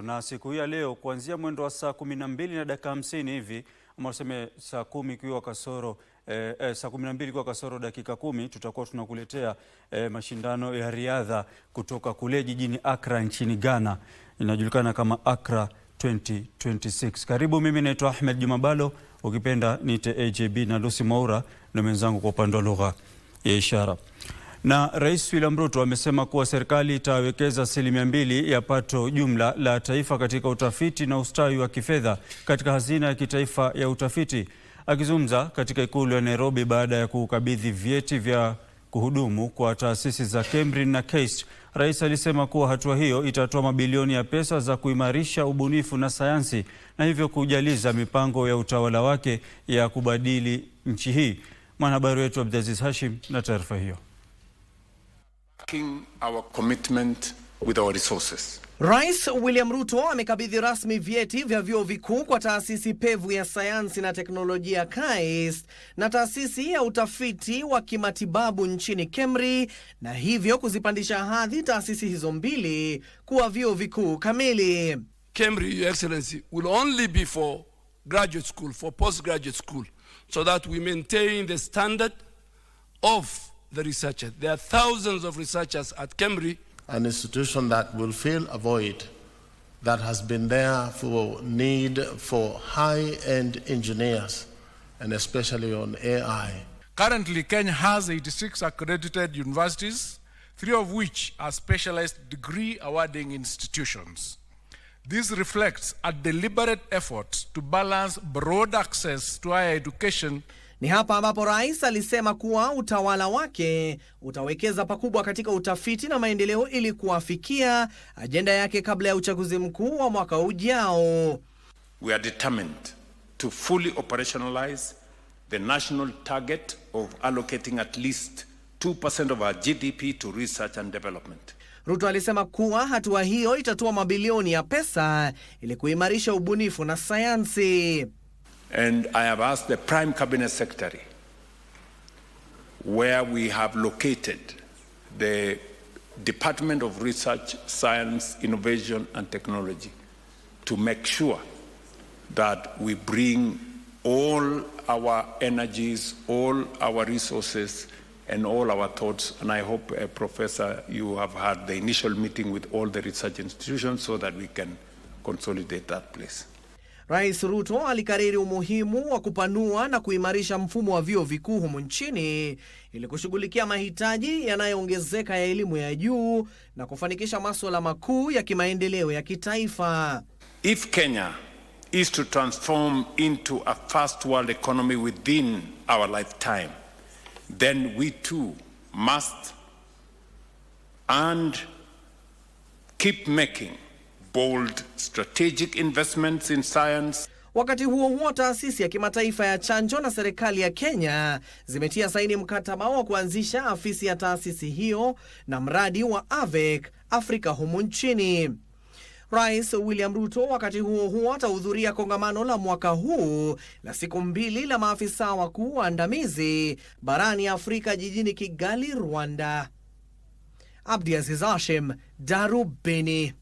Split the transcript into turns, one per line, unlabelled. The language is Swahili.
Na siku hii ya leo kuanzia mwendo wa saa 12 na dakika 50 hivi, ama tuseme saa 10 ikiwa kasoro saa 12 ikiwa kasoro dakika 10, tutakuwa tunakuletea mashindano ya riadha kutoka kule jijini Accra nchini Ghana. Inajulikana kama Accra 2026. Karibu, mimi naitwa Ahmed Jumabalo, ukipenda niite AJB, na Lucy Mwaura na mwenzangu kwa upande wa lugha ya ishara. Na Rais William Ruto amesema kuwa serikali itawekeza 2% ya pato jumla la taifa katika utafiti na ustawi wa kifedha katika hazina ya kitaifa ya utafiti. Akizungumza katika ikulu ya Nairobi baada ya kukabidhi vyeti vya kuhudumu kwa taasisi za KEMRI na KAIST, Rais alisema kuwa hatua hiyo itatoa mabilioni ya pesa za kuimarisha ubunifu na sayansi na hivyo kujaliza mipango ya utawala wake ya kubadili nchi hii. Mwanahabari wetu Abdulaziz Hashim na taarifa hiyo.
Our commitment with our resources.
Rais William Ruto amekabidhi rasmi vyeti vya vyuo vikuu kwa taasisi pevu ya sayansi na teknolojia KAIST na taasisi ya utafiti wa kimatibabu nchini KEMRI, na hivyo kuzipandisha hadhi taasisi hizo mbili kuwa vyuo vikuu kamili.
KEMRI, Your Excellency, will only be for graduate school, for postgraduate school, so that we maintain the standard of the researchers. There are thousands of researchers at KEMRI.
An institution that will fill a void that has been there for need for high-end engineers, and especially on AI.
Currently, Kenya has 86 accredited universities, 3 of which are specialized degree awarding institutions. This reflects a deliberate effort to balance broad access to higher education.
Ni hapa ambapo rais alisema kuwa utawala wake utawekeza pakubwa katika utafiti na maendeleo ili kuafikia ajenda yake kabla ya uchaguzi mkuu wa mwaka ujao.
We are determined to fully operationalize the national target of allocating at least 2% of our GDP to research and development.
Ruto alisema kuwa hatua hiyo itatoa mabilioni ya pesa ili kuimarisha ubunifu na sayansi.
And I have asked the Prime Cabinet Secretary where we have located the Department of Research, Science, Innovation and Technology to make sure that we bring all our energies, all our resources and all our thoughts. And I hope, Professor, you have had the initial meeting with all the research institutions so that we can consolidate that place.
Rais Ruto alikariri umuhimu wa kupanua na kuimarisha mfumo wa vyuo vikuu humu nchini ili kushughulikia mahitaji yanayoongezeka ya elimu ya juu na kufanikisha masuala makuu ya kimaendeleo ya kitaifa.
If Kenya is to transform into a first world economy within our lifetime, then we too must and keep making bold strategic investments in science.
Wakati huo huo, taasisi ya kimataifa ya chanjo na serikali ya Kenya zimetia saini mkataba wa kuanzisha afisi ya taasisi hiyo na mradi wa AVEC Afrika humu nchini. Rais William Ruto wakati huo huo atahudhuria kongamano la mwaka huu la siku 2 la maafisa wakuu waandamizi barani Afrika jijini Kigali, Rwanda. Abdulaziz Hashim, Darubini.